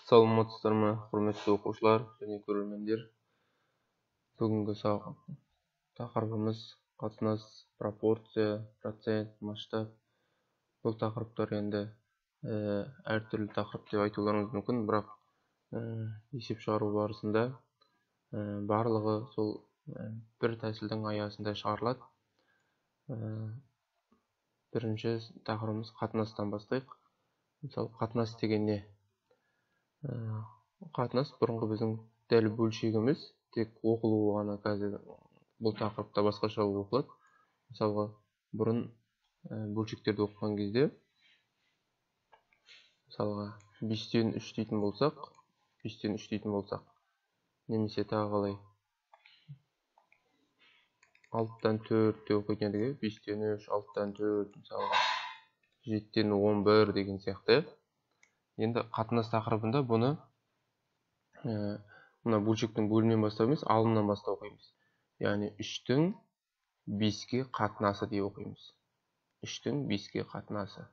Саламатсыздар ма, құрметті оқушылар және көрермендер. Бүгінгі тақырыбымыз қатынас, пропорция, процент, масштаб. Бұл тақырыптар енді әртүрлі тақырып деп айтуларыңыз мүмкін, бірақ есеп шығару барысында барлығы сол бір тәсілдің аясында шығарылады. Бірінші тақырыбымыз қатынастан бастайық. Мысалы, қатынас деген не? Қатынас бұрынғы біздің дәл бөлшегіміз, тек оқылуы ғана қазір бұл тақырыпта басқаша оқылады. Мысалға, бұрын бөлшектерді оқыған кезде, мысалға 5-тен 3 дейтін болсақ, немесе тағы қалай 6-тан 4 деп оқитын едік, 5-тен 3, 6-тан 4, мысалға 7-тен 11 деген сияқты. Енді қатынас тақырыбында бұны мына бөлшектің бөлімнен бастау емес, алымнан бастау оқимыз. Яғни 3-тің 5-ке қатынасы деп оқимыз. 3-тің 5-ке қатынасы,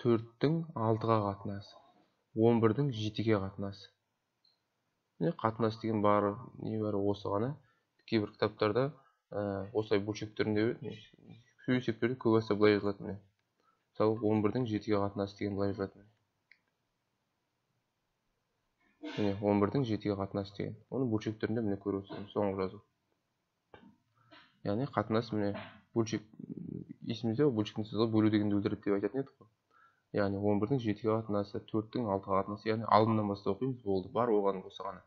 4-тің 6-ға қатынасы, 11-дің 7-ге қатынасы. Қатынас деген небәрі осы ғана. Кейбір кітаптарда осылай бөлшектерінде есептерде көбісі былай жазылады. Мысалы, 11-дің 7-ге қатынасы деген былай жазылады. 11-дің 7-ге қатынасы деген. Оны бөлшектерінде міне көріп отырсыз, соңғы жазу. Яғни қатынас міне бөлшек, есімізде бөлшектің сызығы бөлу дегенді білдіреді деп айтатын едік қой. Яғни 11-дің 7-ге қатынасы, 4-тің 6-ға қатынасы, яғни алымнан бастап оқимыз, болды, бар оған осы ғана.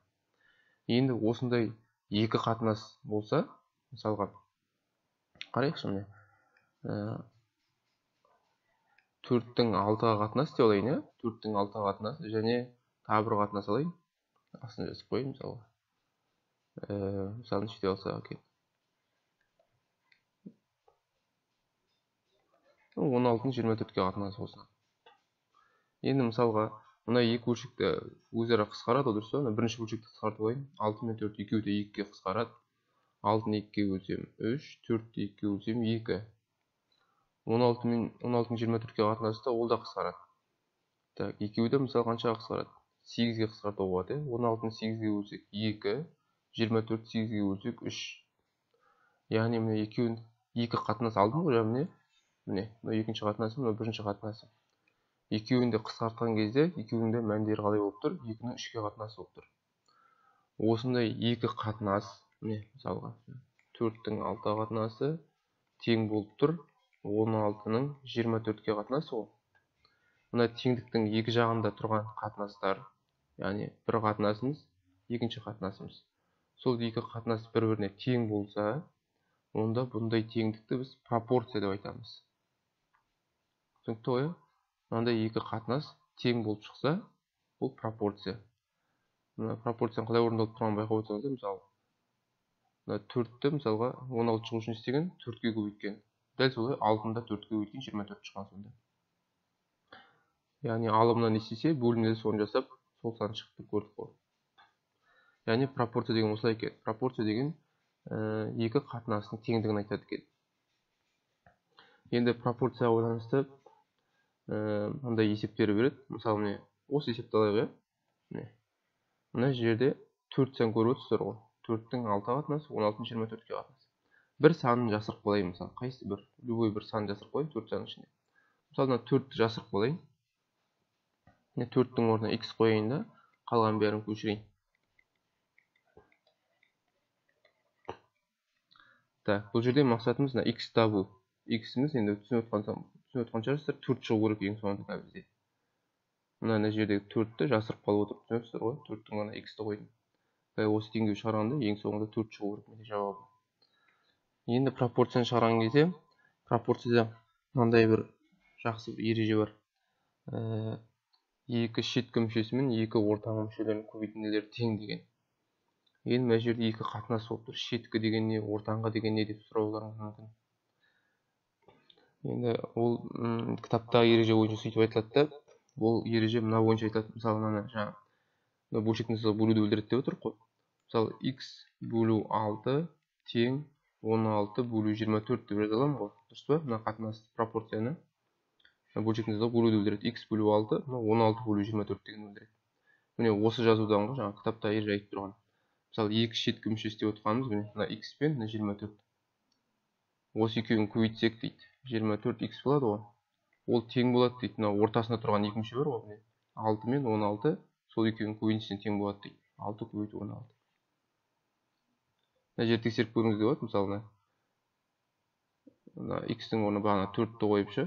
Енді осындай екі қатынас болса, мысалға қарайықшы міне 4-тің 6-ға қатынасы деп алайын, 4-тің 6-ға қатынасы және тағы бір қатынас алайын. Астын жазып қойайын, мысалға. Мысалын шете алса екен. 16-ның 24-ке қатынасы болсын. Енді мысалға, мына екі бөлшекті өзара қысқарады, дұрыс па? Бірінші бөлшекті қысқартып алайын. 6 мен 4 екеуі де 2-ге қысқарады. 6-ны 2-ге бөлсем 3, 4-ті 2-ге бөлсем 2. 16-ның 24-ке қатынасы да ол да қысқарады. Так, екеуі де мысалы қаншаға қысқарады? 8-ге қысқартуға болады. 16-ны 8-ге бөлсек 2, 24-ті 8-ге бөлсек 3. Яғни міне екеуін екі қатынас алдым ғой, міне екінші қатынасы, мына бірінші қатынасы. Екеуін де қысқартқан кезде, екеуінің де мәндері қалай болып тұр? 2-ның 3-ке қатынасы болып тұр. Осындай екі қатынас, міне мысалға 4-тің 6-ға қатынасы тең болып тұр 16-ның 24-ке қатынасы ғой. Мына теңдіктің екі жағында тұрған қатынастар, яғни бір қатынасымыз, екінші қатынасымыз. Сол екі қатынас бір-біріне тең болса, онда бұндай теңдікті біз пропорция деп айтамыз. Түсінікті ғой? Мынандай екі қатынас тең болып шықса, бұл пропорция. Мына пропорцияның қалай орындалып тұрғанын байқап отырсаңыздар, мысалы, мына 4-ті мысалға 16 шығу үшін істеген, 4-ке көбейткен. Дәл солай 6-ны да 4-ке көбейткен 24 шыққан сонда. Яғни алымнан істесе, бөлімде соны жасап, сол сан шықты көрдік қой. Яғни пропорция деген осылай екен. Пропорция деген екі қатынастың теңдігін айтады екен. Енді пропорцияға байланысты мындай есептері береді. Мысалы, міне осы есепті алайық. Мына жерде 4 сан көріп отырсыздар ғой. 4-тің 6-ға қатынасы, 16-ның 24-ке қатынасы. Бір санын жасырып қалайын, мысалы, қайсы бір, любой бір сан жасырып қалайын 4 санның ішінде. Мысалы, 4-ті жасырып қалайын. 4-тің орнына x қойайын да, қалған бәрін көшірейін. Так, бұл жерде мақсатымыз x табу. X-іміз енді түсініп отқан шығарсыздар, 4 шығу керек ең соңында бізде. Мына жердегі 4-ті жасырып қалып отырып түсінесіздер ғой, 4-тің орнына x-ті қойдым. Осы теңдеу шығарғанда ең соңында 4 шығу керек жауабы. Енді пропорцияны шығарған кезде, пропорцияда мынандай бір жақсы ереже бар. Екі шеткі мүшесі мен екі ортаңғы мүшелерінің көбейтінділері тең деген. Енді мына жерде екі қатынас болып тұр. Шеткі деген не, ортаңғы деген не деп сұрауларыңыз мүмкін. Енді ол кітаптағы ереже бойынша сөйтіп айтылады да, ол ереже мына бойынша айтылады. Мысалы, мына бөлшектің сызығы бөлуді білдіреді деп отыр ғой. Мысалы, x бөлу 6 тең 16 бөлу 24 деп жаза аламын ғой. Дұрыс па? Мына қатынас пропорцияны бөлшектің сызығы бөлуді білдіреді. X бөлу 6, 16 бөлу 24 деген білдіреді. міне осы жазудан ғой жаңағы кітапта айтып тұрған. Мысалы екі шеткі мүшесі деп отқанымыз міне мына x пен мына 24. Осы екеуін көбейтсек дейді 24x болады ғой. Ол тең болады дейді. Мына ортасында тұрған екі мүше бар ғой міне 6 мен 16 сол екеуінің көбейтісіне тең болады дейді. 6 көбейту 16. Мына жерде тексеріп көріңіз деп болады. Мысалы мына x-тің орнына бағана 4-ті қойып ше,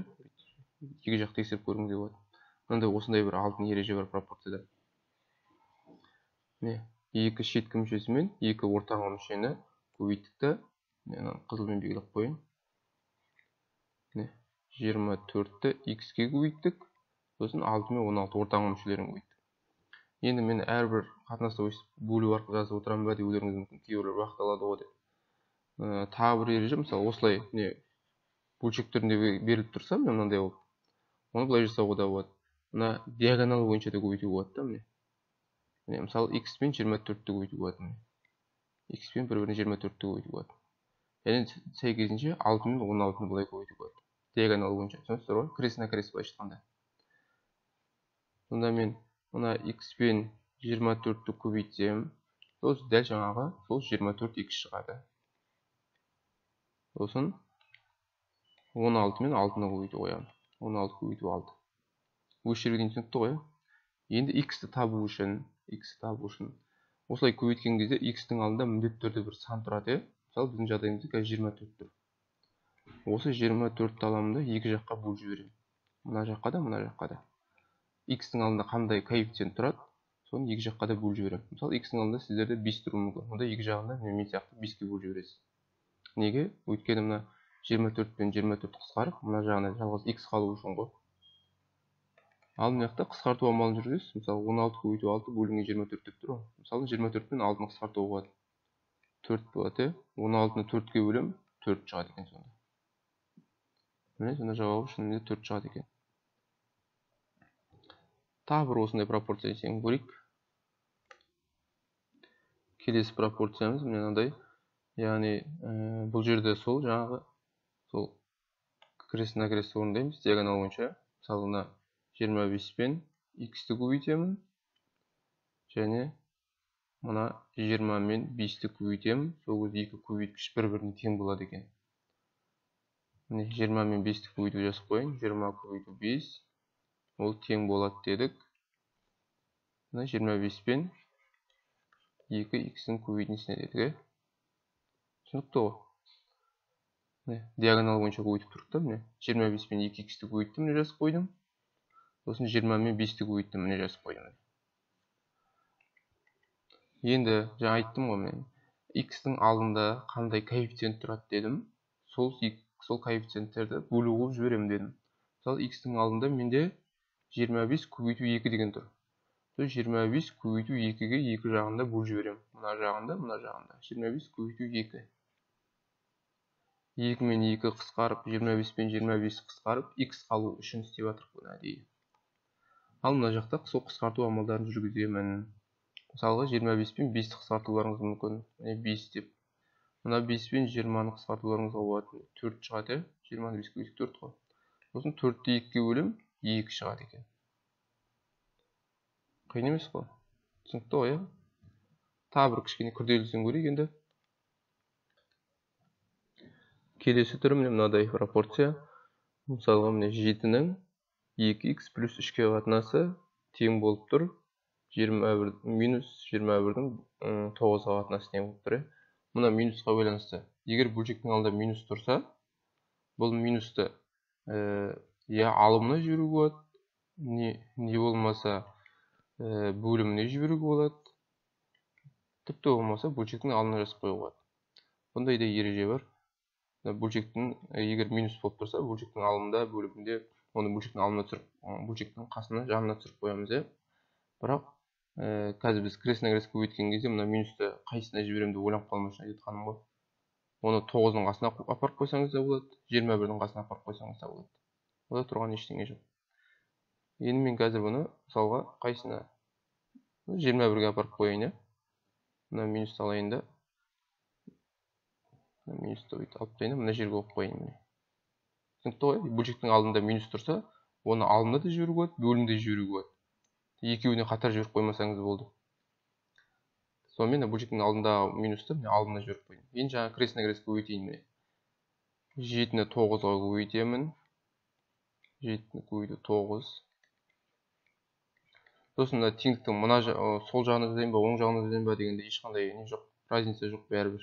екі жақ тексеріп көріңіз деп болады. Мынандай осындай бір алтын ереже бар пропорцияда. Міне екі шеткі мүшесі мен екі ортаңғы мүшені көбейттік та, мен қызылмен белгілеп қояйын. Міне 24-ті x-ке көбейттік, сосын 6 мен 16 ортаңғы мүшелерін көбейттік. Енді мен әрбір қатынасты бөлу арқылы жазып отырамын ба деп ойларыңыз мүмкін, кейбіреулер уақыт алады ғой деп. Тағы бір ереже, мысалы осылай не бөлшек түрінде беріліп тұрса, мен мынандай болып, оны былай жасауға да болады. Мына диагонал бойынша да көбейтуге болады да, міне. Міне мысалы x пен 24-ті көбейтуге болады, міне. X пен бір-біріне 24-ті көбейтуге болады. Және сәйкесінше 6 мен 16-ны былай көбейтуге болады. Диагонал бойынша. Түсінесіздер ғой? Кресна крес былай айтқанда. Сонда мен мына x пен 24-ті көбейтсем, дәл жаңағы сол 24x шығады. Сосын 16 мен 6-ны көбейту қоямын. 16 көбейту 6. Осы жерге дейін түсінікті ғой. Енді x-ті табу үшін, осылай көбейткен кезде x-тің алдында міндетті түрде бір сан тұрады. Мысалы біздің жағдайымызда қазір 24 тұр. Осы 24-ті аламын да екі жаққа бөліп жіберемін. Мына жаққа да, мына жаққа да. X-тің алдында қандай коэффициент тұрады, соны екі жаққа да бөліп жіберемін. Мысалы x-тің алдында сіздерде 5 тұруы мүмкін. Онда екі жағында мен сияқты 5-ке бөліп жібересіз. Неге? Өйткені мына 24 пен 24 қысқарып, мына жағына жалғыз x қалу үшін ғой. Ал мына жақта қысқарту амалын жүргізесіз. Мысалы 16 көбейту 6 бөлінген 24 деп тұр ғой. Мысалы 24 пен 6-ны қысқартуға болады. 4 болады. 16-ны 4-ке бөлем, 4 шығады екен сонда. Міне, сонда жауабы шынымен 4 шығады екен. Тағы бір осындай пропорция есебін көрейік. Келесі пропорциямыз мынандай. Яғни бұл жерде сол жаңағы сол кресна крес орындаймыз диагонал бойынша. Мысалы мына 25 пен x-ті көбейтемін. Және мына 20 мен 5-ті көбейтемін. Сол кезде екі көбейткіш бір-біріне тең болады екен. Міне 20 мен 5-ті көбейту жазып қояйын. 20 көбейту 5 ол тең болады дедік. Мына 25 пен 2x-дің көбейтіндісіне дедік. Түсінікті ғой. Диагонал бойынша көбейтіп тұрдық та, міне 25 пен 2x-ті көбейттім, міне жазып қойдым. Сосын 20 мен 5-ті көбейттім, міне жазып қойдым. Енді жаңа айттым ғой мен, x-тің алдында қандай коэффициент тұрады дедім. Сол коэффициенттерді бөлу қылып жіберемін дедім. Мысалы x-тің алдында менде 25 көбейту 2 деген тұр. 25 көбейту 2-ге екі жағында бөліп жіберемін. Мына жағында, мына жағында. 25 көбейту 2. 2 мен 2 қысқарып, 25 пен 25 қысқарып, x қалу үшін істеп жатырмық бұны әдейі. Ал мына жақта сол қысқарту амалдарын жүргіземін. Мысалға 25 пен 5-ті қысқартуларыңыз мүмкін. 5 деп. Мына 5 пен 20-ны қысқартуларыңызға болады. 4 шығады. 20-ны 5 көбейтіп 4 қой. Сосын 4-ті 2-ге бөлем, 2 шығады екен. Қиын емес қой. Түсінікті ғой, тағы бір кішкене күрделісін көрейік енді. Келесі түрі міне мынадай пропорция. Мысалға міне 7-нің 2x плюс 3-ке қатынасы тең болып тұр. Минус 21-дің 9-ға қатынасы тең болып тұр. Мұна минусқа байланысты. Егер бөлшектің алдында минус тұрса, бұл минусты я алымына жіберуге болады, не болмаса бөліміне жіберуге болады. Тіпті болмаса бөлшектің алдына жазып қоюға болады. Бұндай да ереже бар. Бөлшектің егер минус болып тұрса, бөлшектің алымында, бөлімінде, оны бөлшектің алымына түсіріп, бөлшектің қасына, жанына түсіріп қоямыз. Бірақ қазір біз кресна крес көбейткен кезде мына минусты қайсына жіберемін деп ойланып қалмай үшін айтқаным ғой. Оны 9-ның қасына апарып қойсаңыз да болады, 21-дің қасына апарып қойсаңыз да болады. Ода тұрған ештеңе жоқ. Енді мен қазір бұны мысалға қайсына 21-ге апарып қояйын. Мына минусты алайын да. Минусты алып тастайын, мына жерге қойып қояйын. Түсінікті ғой? Бөлшектің алдында минус тұрса, оны алымда да жіберуге болады, бөлімде жіберуге болады. екеуіне қатар жіберіп қоймасаңыз болды. Сонымен бұл бөлшектің алдындағы минусты алдына жіберіп қойдым. Енді жаңа крестный крест көбейтейін. 7-ні 9-ға көбейтемін. 7-ні көбейту 9. Сосын мына теңдіктің сол жағына жазайын ба, оң жағына жазайын ба дегенде ешқандай не жоқ, разница жоқ бәрібір.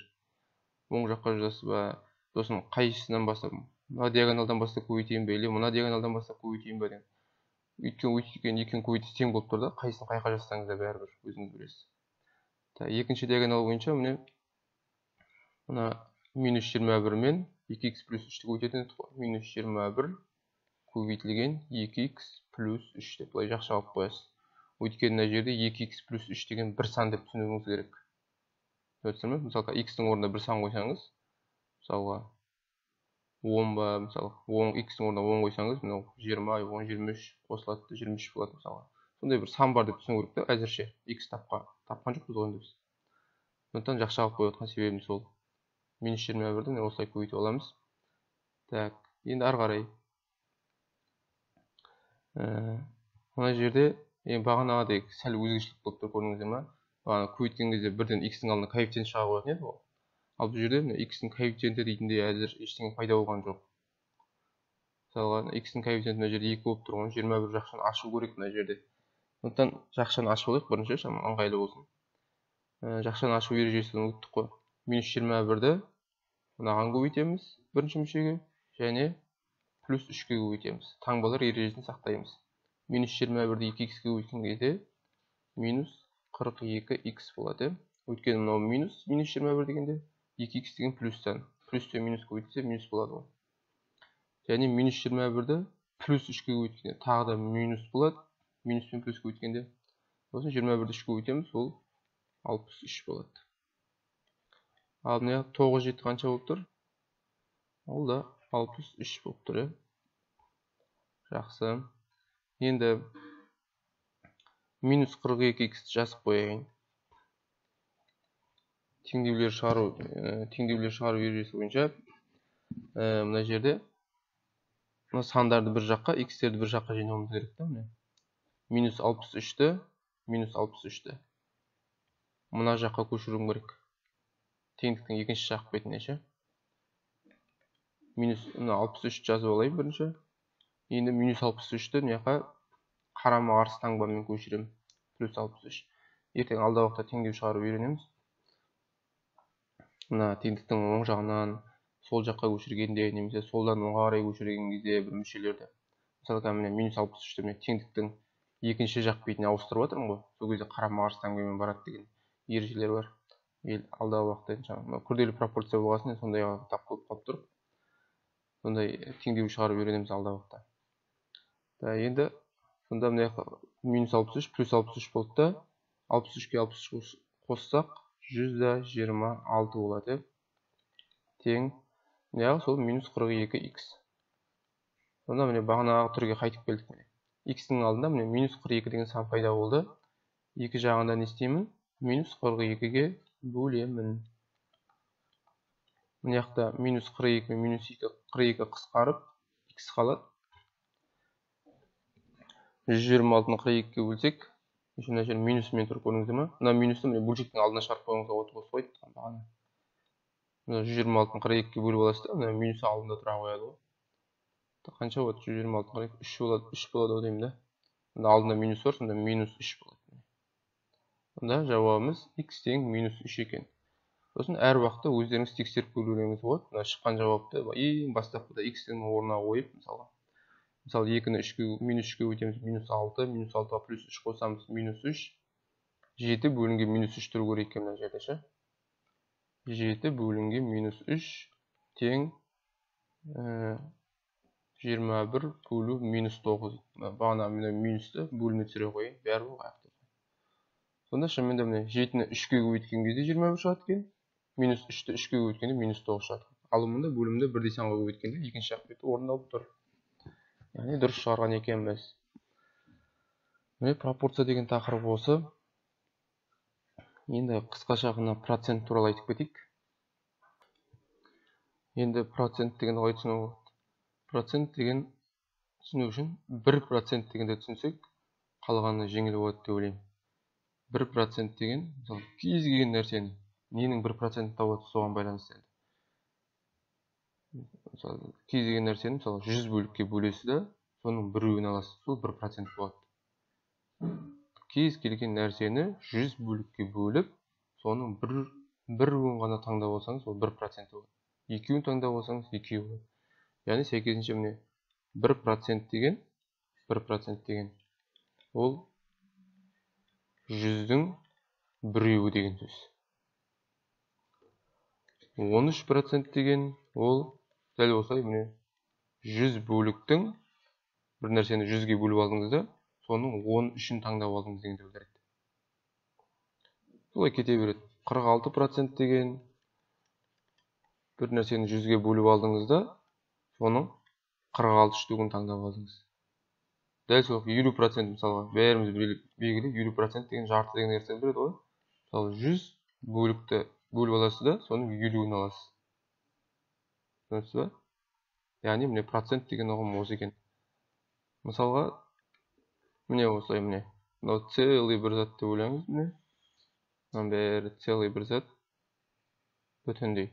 Оң жаққа жазасыз ба, сосын қайсысынан бастап, мына диагоналдан бастап көбейтейін бе, или мына диагоналдан бастап көбейтейін бе деген. Өйткені екеуін көбейтсе тең болып тұр да, қайсысын қайқа жазсаңыз да бәрібір өзіңіз білесіз. Екінші диагонал бойынша мына -21 мен 2x плюс 3-ті көбейтетін едік қой. -21 көбейтілген 2x плюс 3 деп былай жақша алып қоясыз. Өйткені мына жерде 2x плюс 3 деген бір сан деп түсінуіңіз керек. Түсіндіңіз бе? Мысалға x-тің орнына бір сан қойсаңыз, мысалға 10 ба, мысалы x-тің орнына 10 қойсаңыз, мынау 20, 10, 23 қосылады, 23 болады мысалға. Сондай бір сан бар деп түсіну керек та, әзірше x тапқан жоқпыз ғой біз. Сондықтан жақша алып қойып отқан себебім сол. -21-ді осылай көбейтіп аламыз. Так, енді ары қарай. Мына жерде бағанағыдай сәл өзгешелік болып тұр, көрдіңіздер ме? Бағана көбейткен кезде бірден x-тің алдына коэффициент шыға қоятын еді ғой. Ал бұл жерде x-тің коэффициенті дейтіндей әзір ештеңе пайда болған жоқ. Мысалға x-тің коэффициенті мына жерде 2 болып тұр ғой, 21 жақшаны ашу керек мына жерде. Сондықтан жақшаны ашып алайық бірінші, ыңғайлы болсын. Жақшаны ашу ережесін ұмыттық қой. -21-ді мынаған көбейтеміз бірінші мүшеге және плюс 3-ке көбейтеміз. Таңбалар ережесін сақтаймыз. -21-ді 2x-ке көбейткен кезде -42x болады. Өйткені мынау -21 дегенде 2x деген плюс сан. Плюстен минус көбейтсе минус болады ғой. Және -21-ді плюс 3-ке көбейткенде тағы да минус болады. Минус пен плюс көбейткенде. Сосын 21-ді 3-ке көбейтеміз, ол 63 болады. Ал мына 9 7 қанша болып тұр? Ол да 63 болып тұр. Жақсы. Енді -42x жазып қояйын. Теңдеулер шығару ережесі бойынша мына жерде мына сандарды бір жаққа, x-терді бір жаққа жинауымыз керек та, міне. -63-ті мына жаққа көшіруім керек. Теңдіктің екінші жақ бетіне ше. -63 жазып алайын бірінші. Енді -63-ті мына жаққа қарама қарсы таңбамен көшірем. +63. Ертең алдағы уақытта теңдеу шығарып үйренеміз. Мына теңдіктің оң жағынан сол жаққа көшіргенде, немесе солдан оңға қарай көшірген кезде бір мүшелерді. Мысалы, міне -63-ті міне теңдіктің екінші жақ бетіне ауыстырып жатырмын ғой. Сол кезде қарама қарсы таңбамен барады деген ережелер бар. Алдағы уақытта күрделі пропорция болғасын сондай тап болып қалып тұр. Сондай теңдеу шығарып үйренеміз алдағы уақытта. Енді сонда мына -63 плюс 63 болды да, 63-ке 63 қоссақ 126 болады. Тең неғып сол -42x. Сонда міне бағанағы түрге қайтып келдік. X-тің алдында міне -42 деген сан пайда болды. Екі жағында не істеймін? -42-ге бөлемін. Мына жақта -42 мен -2 42 қысқарып x қалады. 126-ны 42-ге бөлсек, мына жер минусымен тұр, көрдіңіздер ме? Мына минусты міне бөлшектің алдына шығарып қойғанға отыз қойдық. Мына 126-ны 42-ге бөліп аласыз да, мына минус алдында тұра қояды ғой. Қанша болады? 126-ны 42, 3 болады, 3 болады ғой деймін да. Мында алдында минус бар, сонда -3 болады. Сонда жауабымыз x тең -3 екен. Сосын әр уақытта өздеріңіз тексеріп көруіңіз болады. Мына шыққан жауапты ең бастапқыда x-тің орнына қойып, мысалы 2-ні -3-ке өтеміз, -6, -6-ға плюс 3 қосамыз, -3, 7 бөлінген -3 тұру керек екен мына жерде ше. 7 бөлінген -3 тең 21 бөлу -9. Бағана минусты бөліне түсіре қойын, бәрі қаяқты. Сонда шынымен де 7-ні 3-ке көбейткен кезде 21 шығады екен, -3-ті 3-ке көбейткенде -9 шығады. Ал мұнда бөлімді бірдей санға көбейткенде екінші жақ беті орындалып тұр. Яғни дұрыс шығарған екенбіз. Міне пропорция деген тақырып осы. Енді қысқаша ғана процент туралы айтып кетейік. Енді процент деген қалай түсіну болады? Процент деген түсіну үшін 1% дегенді түсінсек, қалғаны жеңіл болады деп ойлаймын. 1% деген, мысалы, кез келген нәрсені ненің 1% табады соған байланысты. Мысалы, кез келген нәрсені, мысалы, 100 бөлікке бөлесіз да, соның біреуін аласыз, сол 1% болады. Кез келген нәрсені 100 бөлікке бөліп, соның біреуін ғана таңдап алсаңыз, ол 1% болады. Екеуін таңдап алсаңыз, екеуі болады. Яғни сәйкесінше міне 1% деген ол 100-дің біреуі деген сөз. 13% деген ол дәл осылай міне 100 бөліктің бір нәрсені 100-ге бөліп алдыңыз да, соның 13-ін таңдап алдыңыз дегенді білдіреді. Солай кете береді. 46% деген бір нәрсені 100-ге бөліп алдыңыз да, соның 46/4-ін таңдап алдыңыз. Дәл сол 50% мысалға бәріміз белгілі 50% деген жарты деген нәрсе біледі ғой. Мысалы 100 бөлікті бөліп аласыз да, соның 50-ін аласыз. Түсінесіз ба? Яғни міне процент деген ұғым осы екен. Мысалға міне осылай міне. Мынау целый бір зат деп ойлаңыз міне. Мынаның бәрі целый бір зат. Бүтіндей.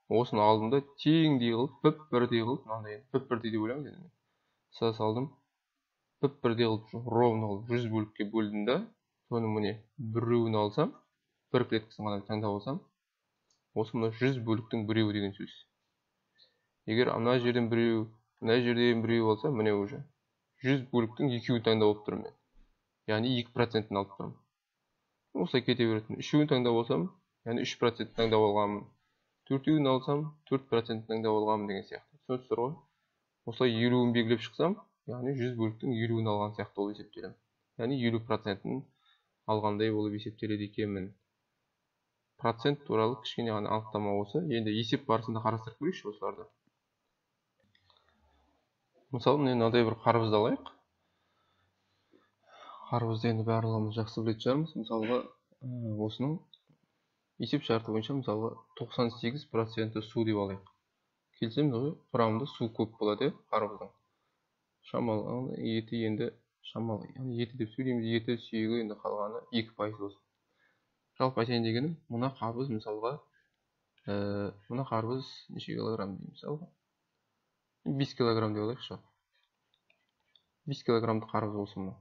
Осыны алдым да теңдей қылып, бір-бірдей қылып, мынандай бір-бірдей деп ойлаңыз енді. Салдым. Бір-бірдей қылып, ровно қылып 100 бөлікке бөлдім да, соның міне біреуін алсам, бір клеткасын ғана таңдап алсам, осы мына 100 бөліктің біреуі деген сөз. Егер мына жерден біреу, мына жерден біреу алса, міне уже 100 бөліктің екеуін таңдап алып тұрмын мен. Яғни 2%-ін алып тұрмын. Осылай кете беретін. Үшеуін таңдап алсам, яғни 3%-ін таңдап алғанмын. Төртеуін алсам, 4%-ін таңдап алғанмын деген сияқты. Түсінесіздер ғой? Осылай 50-ін белгілеп шықсам, яғни 100 бөліктің 50-ін алған сияқты болып есептелемін. Яғни 50%-ін алғандай болып есептеледі екенмін. Процент туралы кішкене ғана анықтама осы. Енді есеп барысында қарастырып көрейікші осыларды. Мысалы, мынадай бір қарбызды алайық. Қарбызды енді барлығымыз жақсы білетін шығармыз. Мысалға, осының есеп шарты бойынша мысалға 98% су деп алайық. Келсеміз ғой, құрамында су көп болады, қарбыздың. Шамалы, еті енді шамалы. Яғни еті деп сөйлейміз, еті сүйегі енді қалғаны 2% болсын. Жалпы айтайын дегенім, мына қарбыз мысалға, мына қарбыз неше килограмм дейміз мысалға? 5 килограмм деп алайықшы. 5 килограммды қарбыз болсын мына.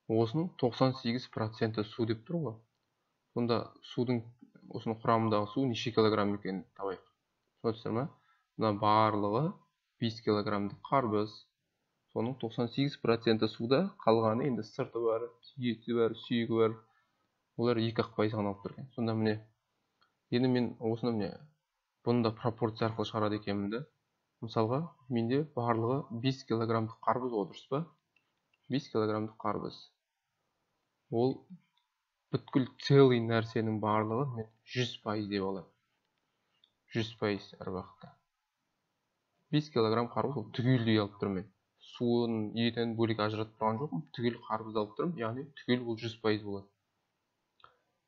Осының 98% су деп тұр ғой. Сонда судың, осының құрамындағы су неше килограмм екенін табайық. Түсінесіздер ме? Мына барлығы 5 килограммды қарбыз. Соның 98% суда, қалғаны енді сырты бар, еті бар, сүйегі бар. Олар 2% ғана алып тұрған. Сонда міне, енді мен осыны міне, бұны да пропорция арқылы шығарады екенмін де. Мысалға, менде барлығы 5 килограммдық қарбыз ғой, дұрыс па? 5 килограммдық қарбыз. Ол бүткіл целый нәрсенің барлығы 100% деп алады. 100% әр уақытта. 5 килограмм қарбыз ол түгелдей алып тұрмын мен. Суын, етін бөлек ажыратып тұрған жоқпын, түгел қарбызды алып тұрмын, яғни түгел ол 100% болады.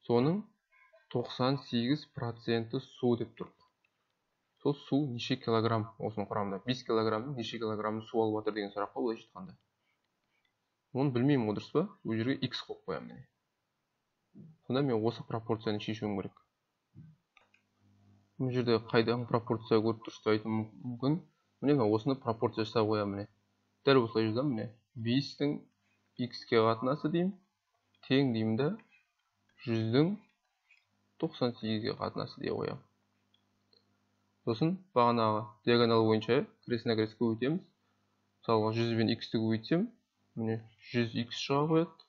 Соның 98% су деп тұр. Сол су неше килограмм осының құрамында? 5 килограммның неше килограммын су алып жатыр деген сұраққа былайша айтқанда. Оны білмеймін, дұрыс па? Бұл жерге x қойып қоямын міне. Сонда мен осы пропорцияны шешуім керек. Бұл жерде қайдағы пропорция көріп тұрсыз айтуым мүмкін. Міне осыны пропорция жасап қоямын міне. Дәл осылай жазамын міне. 5-дің x-ке қатынасы деймін. Тең деймін да 100-дің 98-ге қатынасы дей қоямын. Сосын бағанағы диагонал бойынша кресна крес көбейтеміз. Мысалға 100 бен x-ті көбейтсем, міне 100x шыға қояды.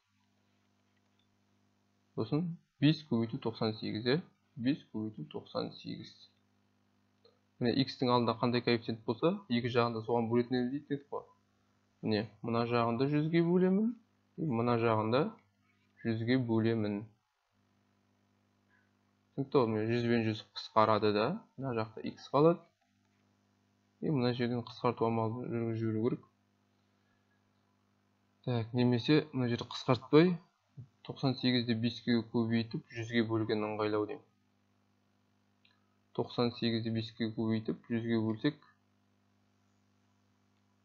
Сосын 5 көбейту 98, 5 көбейту 98. Міне x-тің алдында қандай коэффициент болса, екі жағында соған бөлетініміз дейді қой. Міне мына жағында 100-ге бөлемін, мына жағында 100-ге бөлемін. Түсінікті, 100 бен 100 қысқарады да, мына жақта x қалады. Мына жерден қысқарту амалын жүргізу керек. Так, немесе мына жерді қысқартпай 98-ді 5-ге көбейтіп 100-ге бөлген ыңғайлау деймін. 98-ді 5-ге көбейтіп 100-ге бөлсек,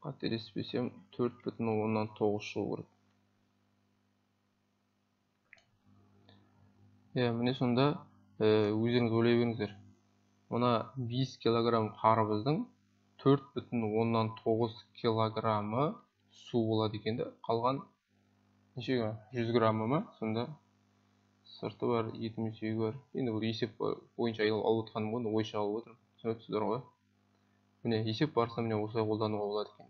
қателеспесем 4,9 шығу керек. Міне сонда өздеріңіз ойлай беріңіздер. Мына 5 килограмм қарбыздың 4,9 килограммы су болады екен де. Қалған неше грамм? 100 граммы ма? Сонда сырты бар, ет мөлшері бар. Енді бұл есеп бойынша алып отқаным ғой, ойша алып отырмын. Түсінесіздер ғой? Міне есеп барысында міне осылай қолдануға болады екен.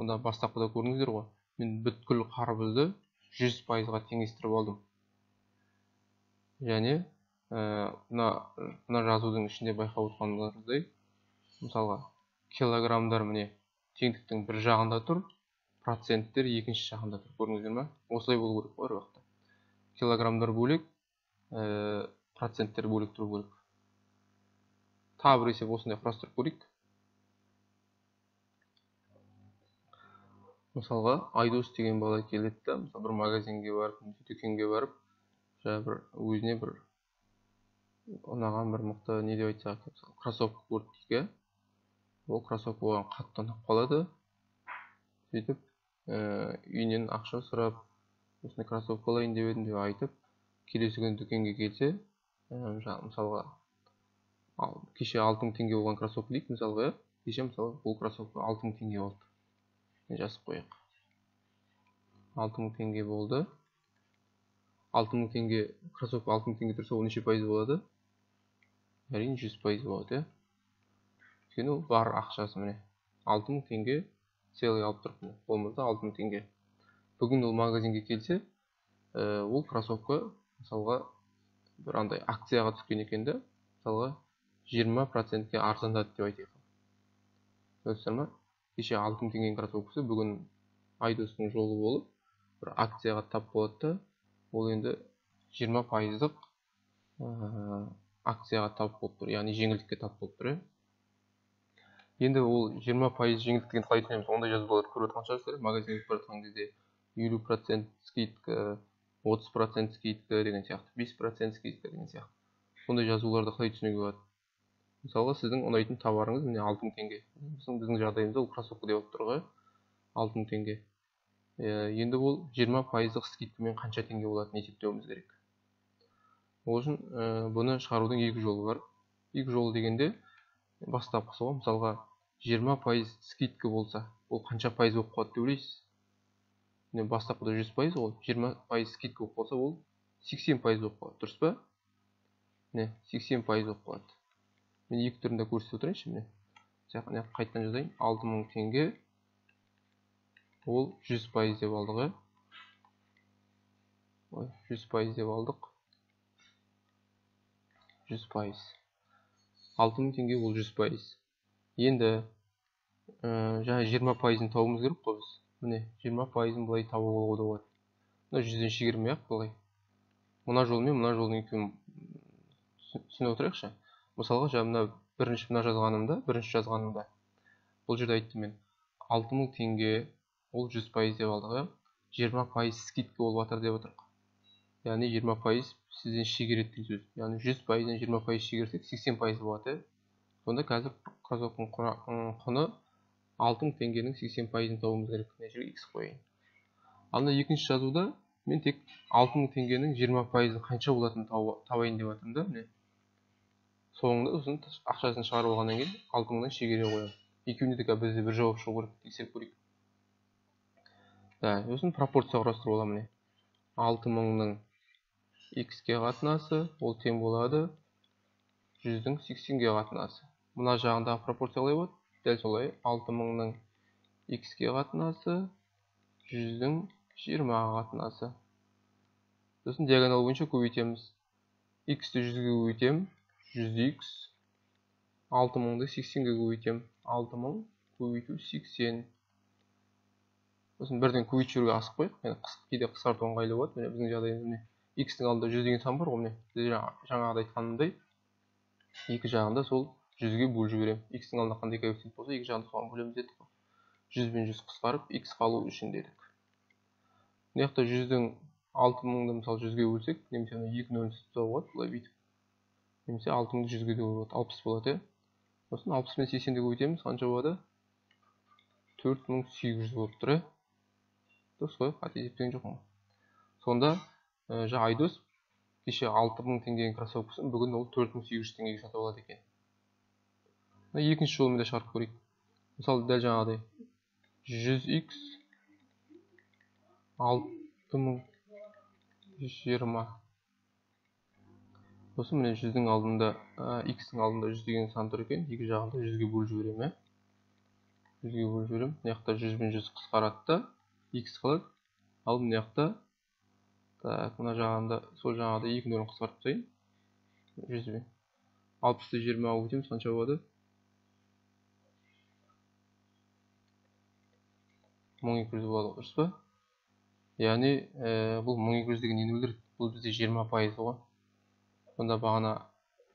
Онда бастапқыда көрдіңіздер ғой. Мен бүткіл қарбызды 100%-ға теңестіріп алдым. Және мына жазудың ішінде байқап отқандарыңыздай, мысалға килограммдар міне теңдіктің бір жағында тұр, проценттер екінші жағында тұр. Көрдіңіздер ме? Осылай болу керек қой әр уақытта. Килограммдар бөлек, проценттер бөлек тұру керек. Тағы бір есеп осындай құрастырып көрейік. Мысалға, Айдос деген бала келеді да, мысалы бір магазинге барып, дүкенге барып, бір өзіне бір ұнаған бір мықты не деп айтсақ, мысалы кроссовка көрді дейік. Ол кроссовка оған қатты ұнап қалады. Сөйтіп, үйінен ақша сұрап, осындай кроссовка алайын деп едім деп айтып, келесі күні дүкенге келсе, мысалға кеше 6000 теңге болған кроссовка дейік, мысалға, кеше мысалы бұл кроссовка 6000 теңге болды. Жазып қояйық. 6000 теңге болды. 6000 теңге, кроссовка 6000 теңге тұрса, ол неше пайыз болады? Әрине 100% болады. Өйткені ол бар ақшасы міне. 6000 теңге целый алып тұрып, қолымызда 6000 теңге. Бүгін ол магазинге келсе, ол кроссовка мысалға бір андай акцияға түскен екен де, мысалға 20%-ке арзандады деп айтайық. Көрдіңіздер ме? Кеше 6000 теңгенің кроссовкасы бүгін Айдостың жолы болып, бір акцияға тап болады да, ол енді 20%-ық акцияға тап болып тұр, яғни жеңілдікке тап болып тұр. Енді ол 20% жеңілдіктен қалай түсінеміз? Ондай жазуларды көріп отқан шығарсыздар, магазинге барып жатқан кезде 50% скидка, 30% скидка деген сияқты, 5% скидка деген сияқты. Сондай жазуларды қалай түсінуге болады? Мысалға, сіздің ұнайтын товарыңыз міне 6000 теңге. Біздің жағдайымызда ол кроссовка деп отыр ғой, 6000 теңге. Енді ол 20%-ық скидкамен қанша теңге болатынын есептеуіміз керек. Ол үшін бұны шығарудың екі жолы бар. Екі жолы дегенде бастапқысы ғой, мысалға 20% скидка болса, ол қанша пайыз болып қалады деп ойлайсыз? Бастапқыда 100% ол 20% скидка болып қалса, ол 80% болып қалады, дұрыс па? 80% болып қалады. Мен екі түрінде көрсетіп отырайыншы міне. Қайтадан жазайын. 6000 теңге ол 100% деп алдық. 100% деп алдық. 100%. 6000 теңге ол 100%. Енді жаңа 20%-ын табуымыз керек қой біз. Міне 20%-ын былай табуға да болады. Мына 100-ден шегермей-ақ былай. Мына жолмен мына жолдың екеуін түсініп отырайықшы. Мысалға, жаңа бірінші жазғанымда, бұл жерде айттым мен, 6000 теңге ол 100% деп алдық. 20% скидка болып жатыр деп отырық. Яғни 20% сізден шегереді деген сөз. Яғни 100%-ден 20% шегерсек 80% болады. Сонда қазір кроссовканың құны 6000 теңгенің 80%-ын табуымыз керек. Мына жерге X қояйын. Ал мына екінші жазуда мен тек 6000 теңгенің 20%-ы қанша болатынын табайын деп жатырмын да, міне. Соңында сосын ақшасын шығарып алғаннан кейін 6000-дан шегере қоямын. Екеуінде де бізде бір жауап шығу керек, тексеріп көрейік. Сосын пропорция құрастырып аламын міне. 6000-ның x-ке қатынасы ол тең болады 100-дің 80-ге қатынасы. Мына жағындағы пропорция қалай болады? Дәл солай 6000-ның x-ке қатынасы 100-дің 20-ға қатынасы. Сосын диагонал бойынша көбейтеміз. X-ті 100-ге көбейтемін, 100x, 6000-ды 80-ге көбейтемін, 6000 көбейту 80. Сосын бірден көбейтіп жүруге асып қойық. Кейде қысқарту ыңғайлы болады. Біздің жағдайымызда x-тің алдында 100 деген сан бар ғой. Жаңағыда айтқанымдай, екі жағында сол 100-ге бөліп жіберемін. X-тің алдында қандай коэффициент болса, екі жағында соған бөлеміз дедік қой. 100 бен 100 қысқарып, x қалу үшін дедік. Мына жақта 100-дің 6000-ды мысалы 100-ге бөлсек, немесе 2 нөл тұтса болады, бұлай бүйтіп. Немесе 6000-ды 100-ге де болады, 60 болады. Сосын 60 пен 80-ді көбейтеміз, қанша болады? 4800 болып тұр. Дұрыс қой, қате есептеген жоқпын. Сонда Айдос кеше 6000 теңгенің кроссовкасын бүгін ол 4800 теңгеге сатып алады екен. Екінші жолмен де шығарып көрейік. Мысалы дәл жаңағыдай 100x 6020. Осы міне 100-дің алдында x-ің алдында 100 деген сан тұр екен. Екі жағында 100-ге бөліп жіберемін. 100-ге бөліп жіберемін. Мына жақта 100 мен 100 қысқарады да x қалады. Ал мына жақта мына жағында сол жаңағыда 2 нөлін қысқартып тастайын. 100 мен 60-ты 20-ға өтеміз, қанша болады? 1200 болады, дұрыс па? Яғни бұл 1200 деген нені білдіреді? Бұл бізде 20% ғой. Сонда бағана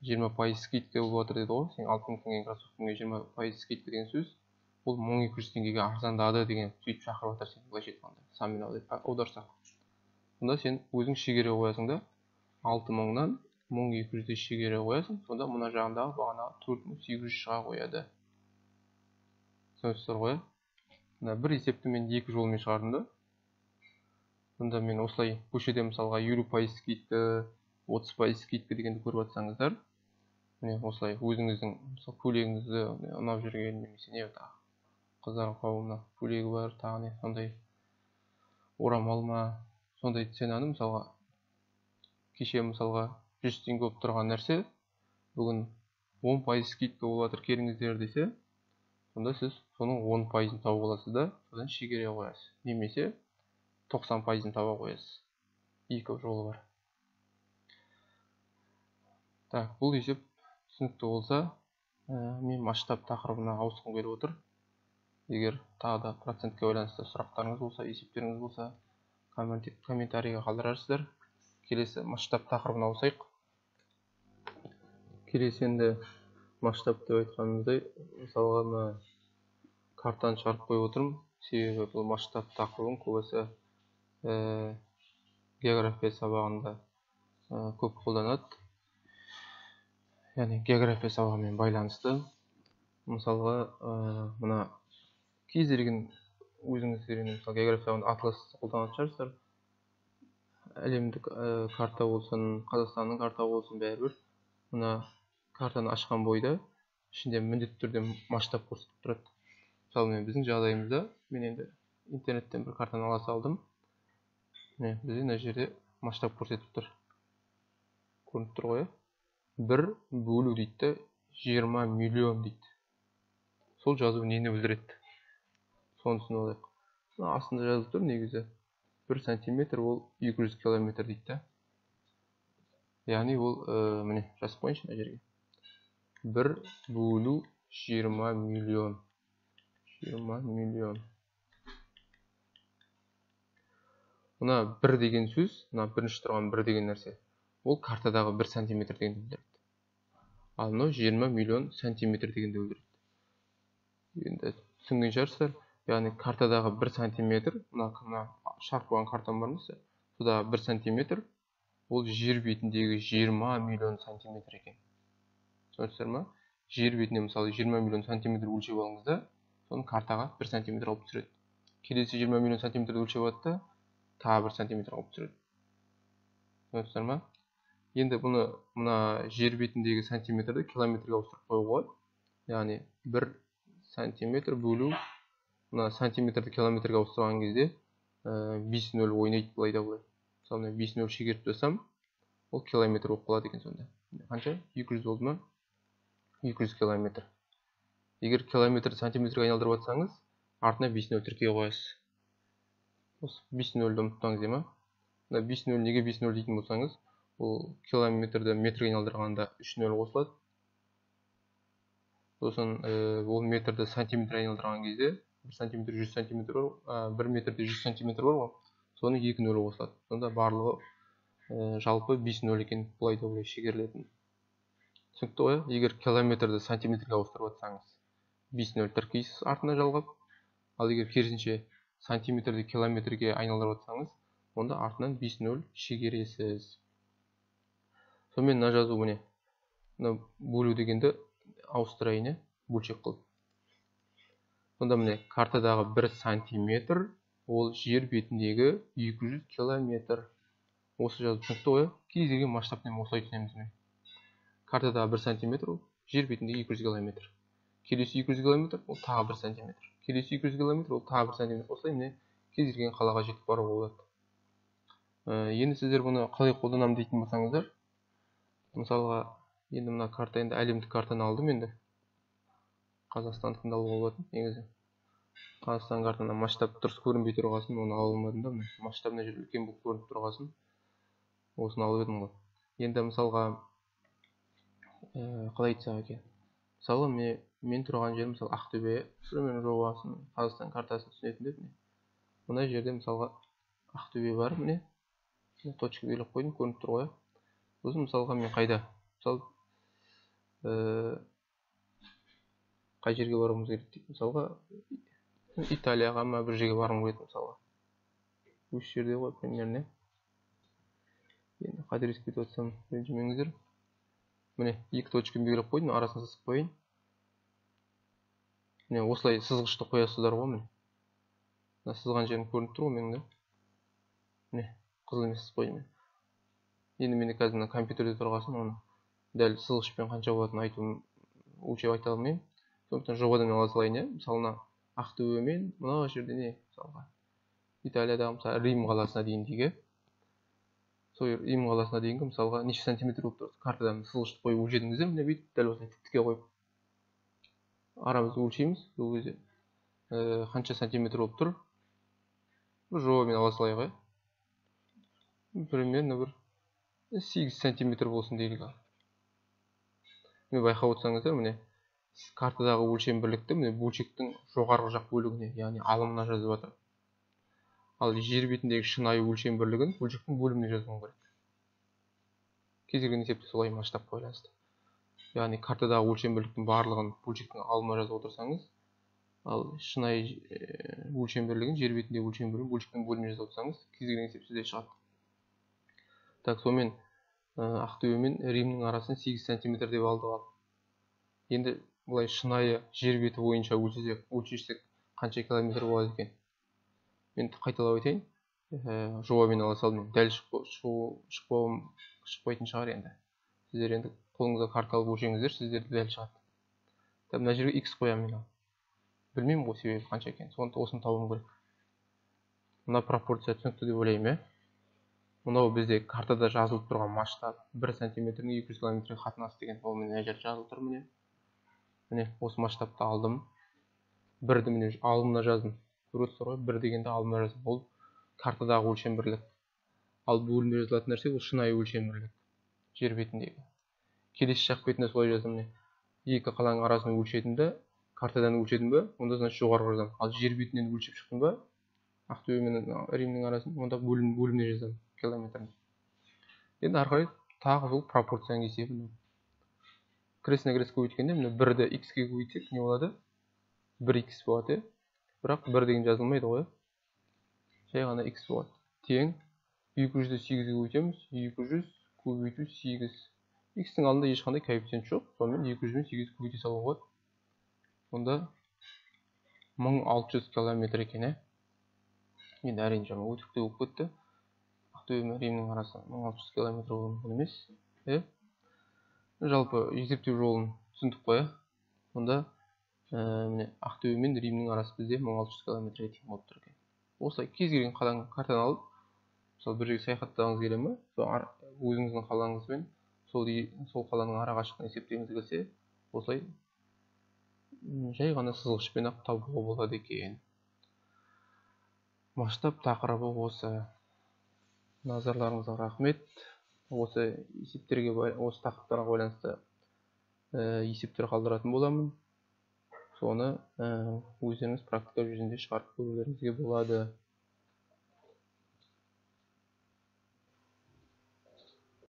20% скидка болып отыр деді ғой. Сен 6000 теңгенің кроссовкаңа 20% скидка деген сөз. Бұл 1200 теңгеге арзандады деген сөйтіп шақырып отыр сені, былайша айтқанда. Санмен аударсақ. Сонда сен өзің шегере қоясың да 6000-нан 1200-де шегере қоясың. Сонда мына жағындағы бағана 4800 шыға қояды. Түсінесіздер ғой? Бір есепті мен екі жолмен шығардым да. Сонда мен осылай көшеде мысалға 50% скидка, 30% скидка дегенді көріп жатсаңыздар, міне осылай өзіңіздің мысалы көйлегіңізді ұнап жүрген немесе не қыздар қауымына көйлегі бар, тағы не сондай орамал ма, сондай ценаны мысалға кеше мысалға 100 теңге болып тұрған нәрсе бүгін 10% скидка болып жатыр, келіңіздер десе, сонда сіз соның 10%-ын тауып аласыз да, содан шегере қоясыз. Немесе 90%-ын таба қоясыз. Екі жолы бар. Так, бұл есеп түсінікті болса, мен масштаб тақырыбына ауысқым келіп отыр. Егер тағы да процентке байланысты сұрақтарыңыз болса, есептеріңіз болса, комментарийға қалдырарсыздар. Келесі масштаб тақырыбына ауысайық. Келесі енді масштаб деп айтқанымыздай, мысалға картаны шығарып қойып отырмын. Себебі бұл масштаб тақырыбын көбісі география сабағында көп қолданады. Яғни география сабағымен байланысты. Мысалға мына кез келген өзіңіздер мысалы география сабағында атлас қолданатын шығарсыздар. Әлемдік карта болсын, Қазақстанның карта болсын, бәрібір. Мына картаны ашқан бойда ішінде міндетті түрде масштаб көрсетіп тұрады. Мысалы біздің жағдайымызда мен енді интернеттен бір картаны ала салдым. Бізде мына жерде масштаб көрсетіп тұр. Көрініп тұр ғой. 1 бөлу дейді, 20 миллион дейді. Сол жазу нені білдіреді? Соны түсініп алайық. Астында жазылып тұр негізі. 1 сантиметр ол 200 километр дейді. Яғни ол міне жазып қойыншы мына жерге. 1 бөлу 20 миллион. 20 миллион. Мына 1 деген сөз, мына бірінші тұрған 1 деген нәрсе. Ол картадағы 1 сантиметр дегенді білдіреді. Ал мынау 20 миллион сантиметр дегенді білдіреді. Енді түсінген шығарсыздар. Яғни картадағы 1 сантиметр, мына шарқ болған картам бар ма? Сода 1 сантиметр, ол жер бетіндегі 20 миллион сантиметр екен. Түсінесіздер ма? Жер бетіне мысалы 20 миллион сантиметр өлшеп алыңыз да, соны картаға 1 сантиметр алып түсіреді. Келесі 20 миллион сантиметрді өлшеп алады да, тағы 1 сантиметр алып түсіреді. Түсінесіздер ма? Енді бұны мына жер бетіндегі сантиметрді километрге ауыстырып қоюға болады. Яғни 1 сантиметр бөлу мына сантиметрді километрге ауыстырған кезде 5-0 ойнайды, былай да былай. Мысалы 5-0 шегеріп тастасам, ол километр болып қалады екен сонда. Қанша? 200 болды ма? 200 километр. Егер километрді сантиметрге айналдырып жатсаңыз, артына 5-0 тіркей қоясыз. Осы 5-0-ді ұмытпаңыз дей ма? 5-0 неге 5-0 дейтін болсаңыз, ол километрді метрге айналдырғанда 3-0 қосылады. Сосын ол метрді сантиметрге айналдырған кезде 1 сантиметр 100 сантиметр бар, 1 метрде 100 сантиметр бар ғой, соны 2-0 қосылады. Сонда барлығы жалпы 5-0 екен, бұлай да бұлай шегерілетін. Түсінікті ғой? Егер километрді сантиметрге ауыстырып жатсаңыз, 5-0 тіркейсіз артына жалғап. Ал егер керісінше сантиметрді километрге айналдырып жатсаңыз, онда артынан 5-0 шегересіз. Сонымен мына жазу міне. Бөлу дегенді ауыстырайын, бөлшек қылып. Сонда міне картадағы 1 сантиметр ол жер бетіндегі 200 километр. Осы жазу түсінікті ғой. Кез келген масштабпен осылай түсінеміз. Картадағы 1 сантиметр ол жер бетіндегі 200 километр. Келесі 200 километр ол тағы 1 сантиметр. Келесі 200 километр ол тағы 1 сантиметр. Осылай міне кез келген қалаға жетіп баруға болады. Енді сіздер бұны қалай қолданамын дейтін болсаңыздар, мысалға енді мына карта, енді әлемдік картаны алдым, енді қазақстандықын да алуға болады. Негізі Қазақстан картаны масштаб дұрыс көрінбей тұрғасын, оны ала алмадым да. Масштаб мына жерде үлкен болып көрініп тұрғасын, осыны алып едім ғой. Енді мысалға қалай айтсақ екен, мысалы мен тұрған жерім мысалы Ақтөбе, мен жобасын Қазақстан картасын түсінетін деп, мына жерде мысалға Ақтөбе бар, міне точка белгілеп қойдым, көрініп тұр ғой. Сосын мысалға мен қайда, мысалы қай жерге баруымыз керек дейді, мысалға Италияға ма бір жерге баруым керек, мысалға осы жерде ғой примерно. Енді қателеспей отырсам ренжімеңіздер. Міне екі точканы белгілеп қойдым, арасын сызып қояйын. Міне осылай сызғышты қоясыздар ғой. Міне сызған жерім көрініп тұр ғой менің де. Міне қызыл емес сызып қойдым. Енді мен қазір мына компьютерде тұрғасын, оны дәл сызғышпен қанша болатынын айтуым өлшеп айта алмаймын. Сондықтан жобадан ала салайын. Мысалына Ақтөбе мен мына жерде не, мысалға Италиядағы мысалы Рим қаласына дейін дейік. Сол Рим қаласына дейінгі мысалға неше сантиметр болып тұр. Картадан сызғышты қойып өлшедіңіздер, міне бүйтіп дәл осылай тік-тіке қойып арамызды өлшейміз. Ол кезде қанша сантиметр болып тұр. Бұл жобамен ала салайық. Примерно бір 8 сантиметр болсын дейік. Мен байқап отырсаңыздар, міне картадағы өлшем бірлікті міне бөлшектің жоғарғы жақ бөлігіне, яғни алымына жазып жатыр. Ал жер бетіндегі шынайы өлшем бірлігін бөлшектің бөліміне жазуым керек. Кез келген есепті солай масштабқа байланысты. Яғни картадағы өлшем бірліктің барлығын бөлшектің алымына жазып отырсаңыз, ал шынайы өлшем бірлігін жер бетіндегі өлшем бірлігін бөлшектің бөліміне жазып отырсаңыз, кез келген есеп сізде шығады. Так, сонымен Ақтөбе мен Римнің арасын 8 сантиметр деп алдық. Енді бұлай шынайы жер беті бойынша өлшесек қанша километр болады екен? Мен қайталап айтайын. Жобамен ала салдым. Дәл шықпайтын шығар енді. Сіздер енді қолыңызға карта алып өлшеңіздер, сіздерде дәл шығады. Мына жерге x қоямын мен. Білмеймін ғой себебі қанша екен. Сондықтан осыны табуым керек. Мына пропорция түсінікті деп ойлаймын. Мынау бізде картада жазылып тұрған масштаб 1 сантиметрдің 200 километрге қатынасы деген, ол мына жерде жазылып тұр міне. Міне осы масштабты алдым. 1-ді міне алымына жаздым. Көресіздер ғой, 1 дегенде алымына жаздым. Ол картадағы өлшем бірлік. Ал бөлімде жазылатын нәрсе ол шынайы өлшем бірлік. Жер бетіндегі. Келесі жақ бетіне солай жаздым. Екі қаланың арасын өлшедім бе, картадан өлшедім бе, онда значит жоғарғы жаздым. Ал жер бетінен өлшеп шықтым ба, Ақтөбе мен Римнің арасын, онда бөліміне жаздым километрін. Енді ары қарай тағы сол пропорцияның есебі. Крестный-крест көбейткенде міне 1-ді x-ке көбейтсек не болады? 1x болады. Бірақ 1 деген жазылмайды ғой. Жай ғана x болады. Тең 200-ді 8-ге көбейтеміз. 200 көбейту 8. X-тің алдында ешқандай коэффициент жоқ. Сонымен 200 мен 8-ді көбейте салуға болады. Онда 1600 километр екен. Енді әрине жаңа өтірікте болып кетті. Ақтөбе мен Римнің арасы 1600 километр болуы мүмкін емес. Жалпы есептеу жолын түсіндік қой. Онда міне Ақтөбе мен Римнің арасы бізде 1600 километрге тең болып тұр екен. Осылай кез келген қаланың картаны алып, мысалы бір жерге саяхаттағыңыз келе ме, өзіңіздің қалаңызбен сол қаланың арақашықтығын есептегіңіз келсе, осылай жай ғана сызғышпен ақ табуға болады екен. Масштаб тақырыбы осы. Назарларыңызға рахмет. Осы есептерге, осы тақырыптарға байланысты есептер қалдыратын боламын. Соны өздеріңіз практика жүзінде шығарып көрулеріңізге болады.